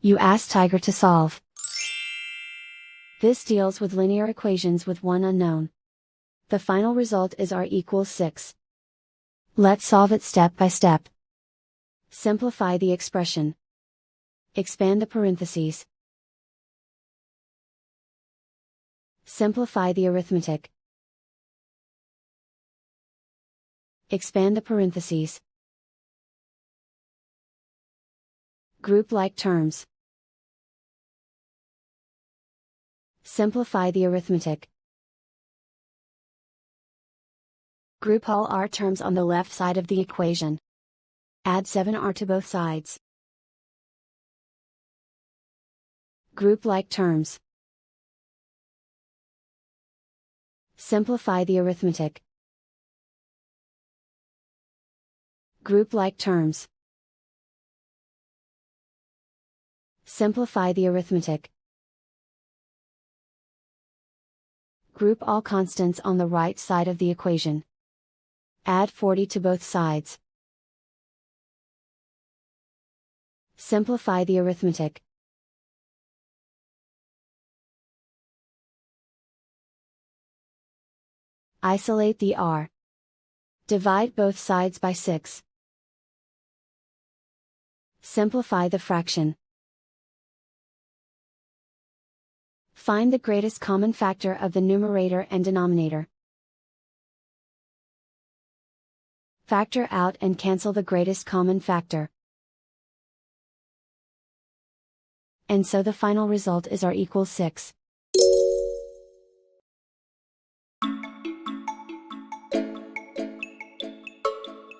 You ask Tiger to solve. This deals with linear equations with one unknown. The final result is r=6. Let's solve it step by step. Simplify the expression. Expand the parentheses. Simplify the arithmetic. Expand the parentheses. Group like terms. Simplify the arithmetic. Group all r terms on the left side of the equation. Add 7r to both sides. Group like terms. Simplify the arithmetic. Group like terms. Simplify the arithmetic. Group all constants on the right side of the equation. Add 40 to both sides. Simplify the arithmetic. Isolate the r. Divide both sides by 6. Simplify the fraction. Find the greatest common factor of the numerator and denominator. Factor out and cancel the greatest common factor. And so the final result is r=6.